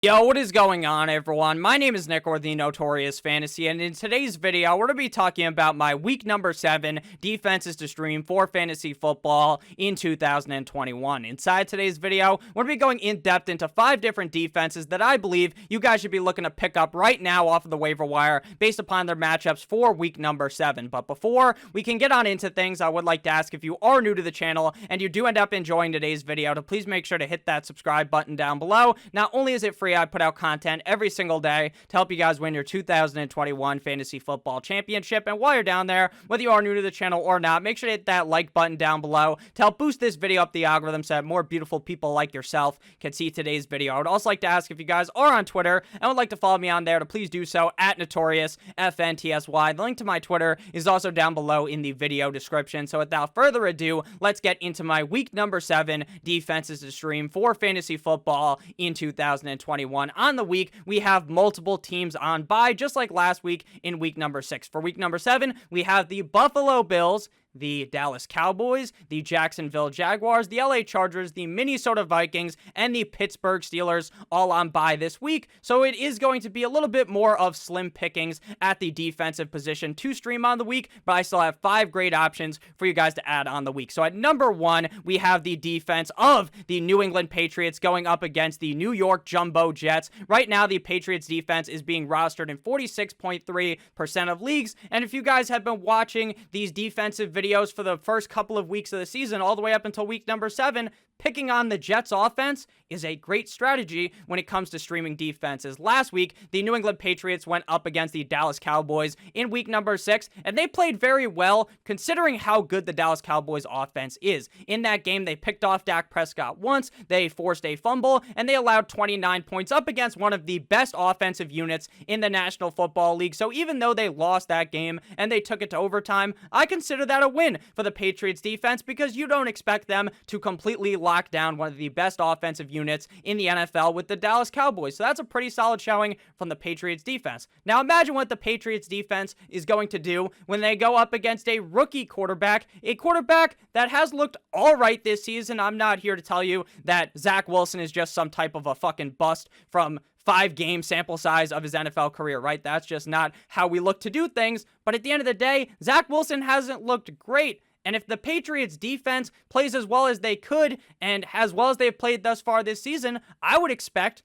Yo, what is going on, everyone? My name is Nick, or the Notorious Fantasy, and in today's video, we're going to be talking about my week number 7 defenses to stream for fantasy football in 2021. Inside today's video, we're going to be going in depth into 5 different defenses that I believe you guys should be looking to pick up right now off of the waiver wire based upon their matchups for week number 7. But before we can get on into things, I would like to ask, if you are new to the channel and you do end up enjoying today's video, to please make sure to hit that subscribe button down below. Not only is it free, I put out content every single day to help you guys win your 2021 Fantasy Football Championship. And while you're down there, whether you are new to the channel or not, make sure to hit that like button down below to help boost this video up the algorithm so that more beautiful people like yourself can see today's video. I would also like to ask, if you guys are on Twitter and would like to follow me on there, to please do so at NotoriousFNTSY. The link to my Twitter is also down below in the video description. So without further ado, let's get into my week number 7 defenses to stream for fantasy football in 2021. On the week, we have multiple teams on bye, just like last week in week number 6. For week number 7, we have the Buffalo Bills, the Dallas Cowboys, the Jacksonville Jaguars, the LA Chargers, the Minnesota Vikings, and the Pittsburgh Steelers all on bye this week. So it is going to be a little bit more of slim pickings at the defensive position to stream on the week, but I still have 5 great options for you guys to add on the week. So at number 1, we have the defense of the New England Patriots going up against the New York Jumbo Jets. Right now, the Patriots defense is being rostered in 46.3% of leagues, and if you guys have been watching these defensive videos for the first couple of weeks of the season, all the way up until week number 7, picking on the Jets offense is a great strategy when it comes to streaming defenses. Last week, the New England Patriots went up against the Dallas Cowboys in week number 6, and they played very well considering how good the Dallas Cowboys offense is. In that game, they picked off Dak Prescott once, they forced a fumble, and they allowed 29 points up against one of the best offensive units in the National Football League. So even though they lost that game and they took it to overtime, I consider that a win for the Patriots defense, because you don't expect them to completely lock down one of the best offensive units in the NFL with the Dallas Cowboys. So that's a pretty solid showing from the Patriots defense. Now imagine what the Patriots defense is going to do when they go up against a rookie quarterback, a quarterback that has looked all right this season. I'm not here to tell you that Zach Wilson is just some type of a fucking bust from 5-game sample size of his NFL career, right? That's just not how we look to do things. But at the end of the day, Zach Wilson hasn't looked great. And if the Patriots defense plays as well as they could and as well as they've played thus far this season, I would expect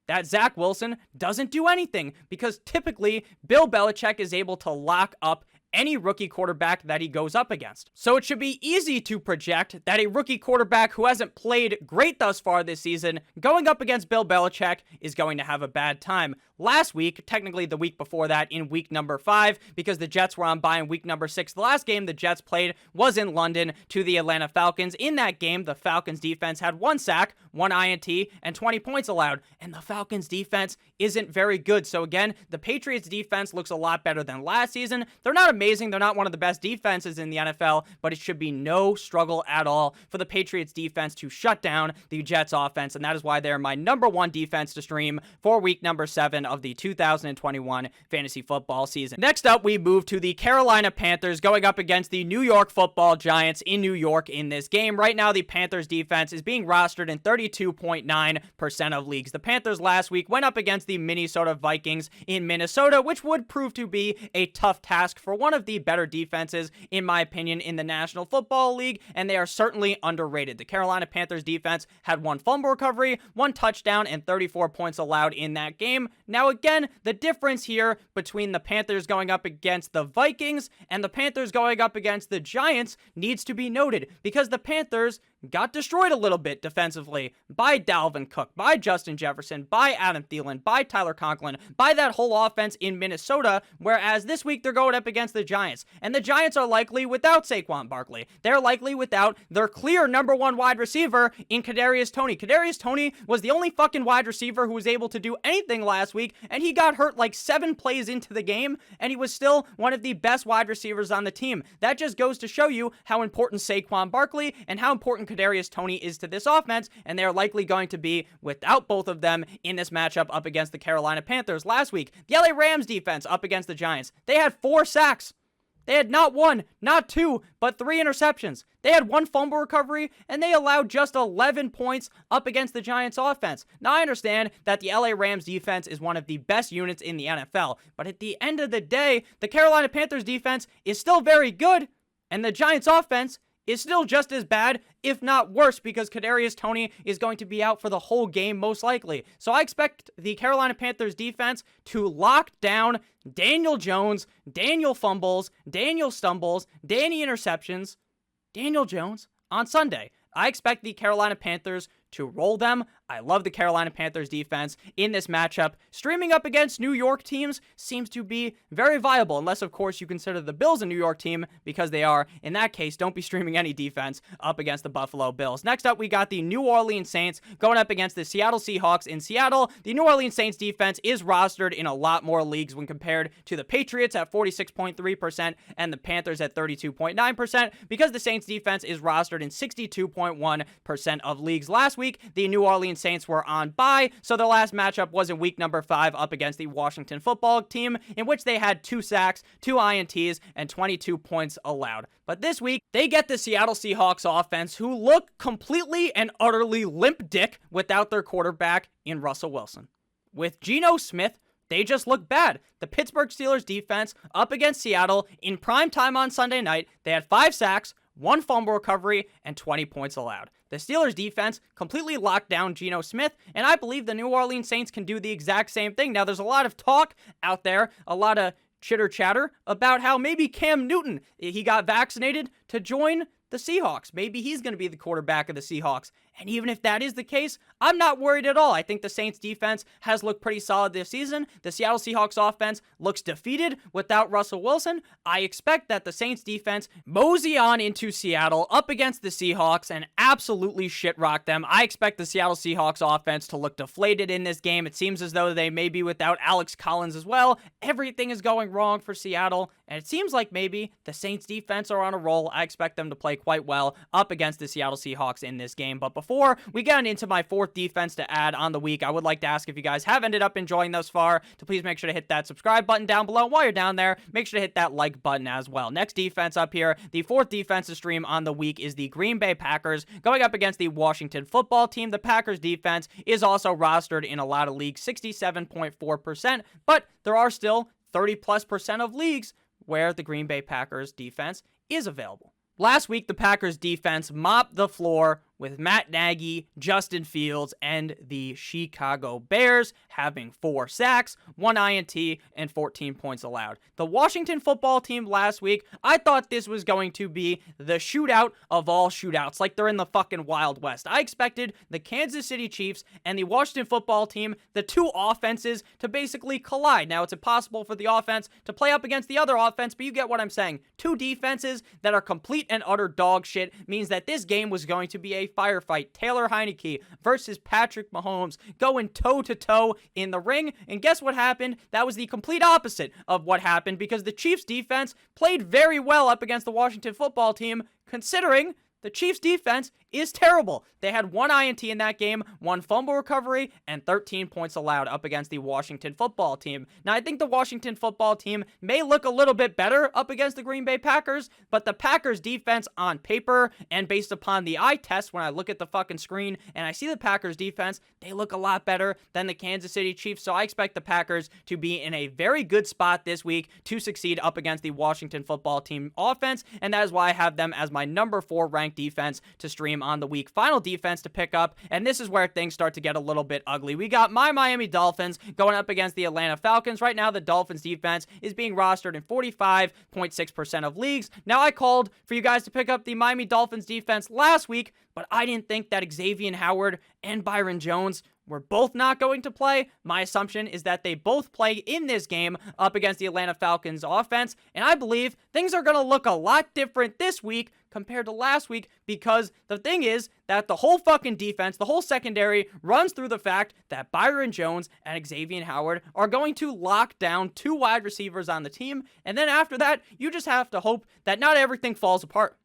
that Zach Wilson doesn't do anything, because typically Bill Belichick is able to lock up any rookie quarterback that he goes up against. So it should be easy to project that a rookie quarterback who hasn't played great thus far this season going up against Bill Belichick is going to have a bad time. Last week, technically the week before that, in week number 5, because the Jets were on bye in week number 6, the last game the Jets played was in London to the Atlanta Falcons. In that game, the Falcons defense had 1 sack, 1 INT, and 20 points allowed, and the Falcons defense isn't very good. So again, the Patriots defense looks a lot better than last season. They're not amazing, they're not one of the best defenses in the NFL, but it should be no struggle at all for the Patriots defense to shut down the Jets offense, and that is why they're my number 1 defense to stream for week number 7 of the 2021 fantasy football season. Next up, we move to the Carolina Panthers going up against the New York Football Giants in New York in this game. Right now, the Panthers defense is being rostered in 32.9% of leagues. The Panthers last week went up against the Minnesota Vikings in Minnesota, which would prove to be a tough task for one of the better defenses, in my opinion, in the National Football League, and they are certainly underrated. The Carolina Panthers defense had 1 fumble recovery, 1 touchdown, and 34 points allowed in that game. Now again, the difference here between the Panthers going up against the Vikings and the Panthers going up against the Giants needs to be noted, because the Panthers got destroyed a little bit defensively by Dalvin Cook, by Justin Jefferson, by Adam Thielen, by Tyler Conklin, by that whole offense in Minnesota, whereas this week they're going up against the Giants. And the Giants are likely without Saquon Barkley. They're likely without their clear number 1 wide receiver in Kadarius Toney. Kadarius Toney was the only fucking wide receiver who was able to do anything last week, and he got hurt like 7 plays into the game, and he was still one of the best wide receivers on the team. That just goes to show you how important Saquon Barkley and how important Kadarius Toney is to this offense, and they're likely going to be without both of them in this matchup up against the Carolina Panthers. Last week, the LA Rams defense up against the Giants, they had 4 sacks. They had not one, not two, but 3 interceptions. They had 1 fumble recovery, and they allowed just 11 points up against the Giants offense. Now, I understand that the LA Rams defense is one of the best units in the NFL, but at the end of the day, the Carolina Panthers defense is still very good, and the Giants offense is still just as bad, if not worse, because Kadarius Toney is going to be out for the whole game most likely. So I expect the Carolina Panthers defense to lock down Daniel Jones, Daniel fumbles, Daniel stumbles, Danny interceptions, Daniel Jones on Sunday. I expect the Carolina Panthers to roll them. I love the Carolina Panthers defense in this matchup. Streaming up against New York teams seems to be very viable, unless, of course, you consider the Bills a New York team, because they are. In that case, don't be streaming any defense up against the Buffalo Bills. Next up, we got the New Orleans Saints going up against the Seattle Seahawks in Seattle. The New Orleans Saints defense is rostered in a lot more leagues when compared to the Patriots at 46.3% and the Panthers at 32.9%, because the Saints defense is rostered in 62.1% of leagues. Last week, the New Orleans Saints were on bye, so their last matchup was in week number 5 up against the Washington football team, in which they had 2 sacks, 2 INTs, and 22 points allowed. But this week, they get the Seattle Seahawks offense, who look completely and utterly limp dick without their quarterback in Russell Wilson. With Geno Smith, they just look bad. The Pittsburgh Steelers defense up against Seattle in prime time on Sunday night, they had 5 sacks, 1 fumble recovery, and 20 points allowed. The Steelers defense completely locked down Geno Smith, and I believe the New Orleans Saints can do the exact same thing. Now, there's a lot of talk out there, a lot of chitter-chatter about how maybe Cam Newton, he got vaccinated to join the Seahawks. Maybe he's going to be the quarterback of the Seahawks. And even if that is the case, I'm not worried at all. I think the Saints defense has looked pretty solid this season. The Seattle Seahawks offense looks defeated without Russell Wilson. I expect that the Saints defense mosey on into Seattle up against the Seahawks and absolutely shit rock them. I expect the Seattle Seahawks offense to look deflated in this game. It seems as though they may be without Alex Collins as well. Everything is going wrong for Seattle, and it seems like maybe the Saints defense are on a roll. I expect them to play quite well up against the Seattle Seahawks in this game. But before we get into my 4th defense to add on the week, I would like to ask if you guys have ended up enjoying thus far to please make sure to hit that subscribe button down below. While you're down there, make sure to hit that like button as well. Next defense up here, the 4th defense to stream on the week is the Green Bay Packers going up against the Washington football team. The Packers defense is also rostered in a lot of leagues, 67.4%, but there are still 30+% of leagues where the Green Bay Packers defense is available. Last week, the Packers defense mopped the floor with Matt Nagy, Justin Fields, and the Chicago Bears having 4 sacks, 1 INT, and 14 points allowed. The Washington football team last week, I thought this was going to be the shootout of all shootouts, like they're in the fucking Wild West. I expected the Kansas City Chiefs and the Washington football team, the 2 offenses, to basically collide. Now, it's impossible for the offense to play up against the other offense, but you get what I'm saying. 2 defenses that are complete and utter dog shit means that this game was going to be a firefight. Taylor Heineke versus Patrick Mahomes going toe-to-toe in the ring. And guess what happened? That was the complete opposite of what happened, because the Chiefs defense played very well up against the Washington football team, considering the Chiefs defense is terrible. They had 1 INT in that game, 1 fumble recovery, and 13 points allowed up against the Washington football team. Now, I think the Washington football team may look a little bit better up against the Green Bay Packers, but the Packers defense on paper and based upon the eye test, when I look at the fucking screen and I see the Packers defense, they look a lot better than the Kansas City Chiefs. So I expect the Packers to be in a very good spot this week to succeed up against the Washington football team offense, and that is why I have them as my number 4 ranked defense to stream on the week. Final defense to pick up, and this is where things start to get a little bit ugly. We got my Miami Dolphins going up against the Atlanta Falcons. Right now, the Dolphins defense is being rostered in 45.6% of leagues. Now, I called for you guys to pick up the Miami Dolphins defense last week, but I didn't think that Xavier Howard and Byron Jones were both not going to play. My assumption is that they both play in this game up against the Atlanta Falcons offense, and I believe things are going to look a lot different this week compared to last week, because the thing is that the whole fucking defense, the whole secondary, runs through the fact that Byron Jones and Xavier Howard are going to lock down 2 wide receivers on the team, and then after that, you just have to hope that not everything falls apart.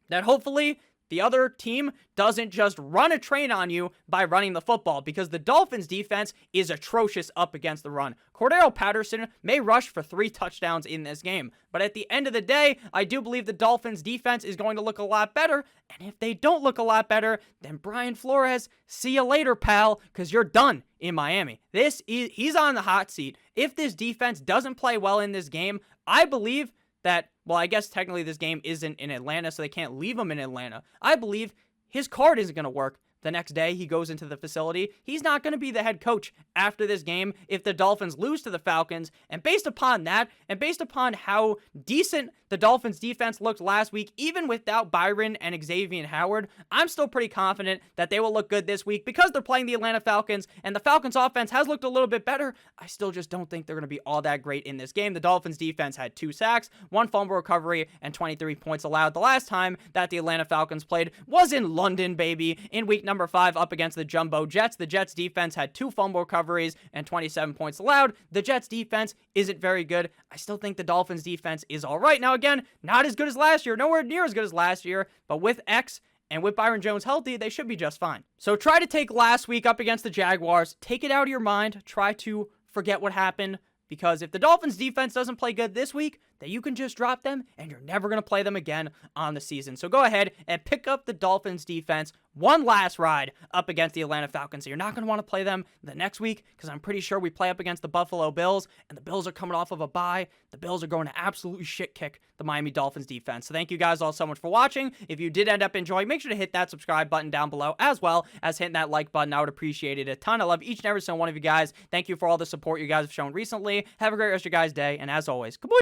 That hopefully the other team doesn't just run a train on you by running the football, because the Dolphins defense is atrocious up against the run. Cordero Patterson may rush for 3 touchdowns in this game, but at the end of the day, I do believe the Dolphins defense is going to look a lot better, and if they don't look a lot better, then Brian Flores, see you later, pal, because you're done in Miami. He's on the hot seat. If this defense doesn't play well in this game, I believe that, well, I guess technically this game isn't in Atlanta, so they can't leave him in Atlanta. I believe his card isn't going to work. The next day he goes into the facility. He's not going to be the head coach after this game if the Dolphins lose to the Falcons. And based upon that, and based upon how decent the Dolphins defense looked last week, even without Byron and Xavier Howard, I'm still pretty confident that they will look good this week because they're playing the Atlanta Falcons, and the Falcons offense has looked a little bit better. I still just don't think they're going to be all that great in this game. The Dolphins defense had 2 sacks, 1 fumble recovery, and 23 points allowed. The last time that the Atlanta Falcons played was in London, baby, in week number 5 up against the Jumbo Jets. The Jets defense had 2 fumble recoveries and 27 points allowed. The Jets defense isn't very good. I still think the Dolphins defense is all right. Now, again, not as good as last year, nowhere near as good as last year, but with X and with Byron Jones healthy, they should be just fine. So try to take last week up against the Jaguars, take it out of your mind, try to forget what happened, because if the Dolphins defense doesn't play good this week, then you can just drop them and you're never going to play them again on the season. So go ahead and pick up the Dolphins defense one last ride up against the Atlanta Falcons. So you're not going to want to play them the next week, because I'm pretty sure we play up against the Buffalo Bills, and the Bills are coming off of a bye. The Bills are going to absolutely shit kick the Miami Dolphins defense. So thank you guys all so much for watching. If you did end up enjoying, make sure to hit that subscribe button down below, as well as hitting that like button. I would appreciate it a ton. I love each and every single one of you guys. Thank you for all the support you guys have shown recently. Have a great rest of your guys' day, and as always, kaboom!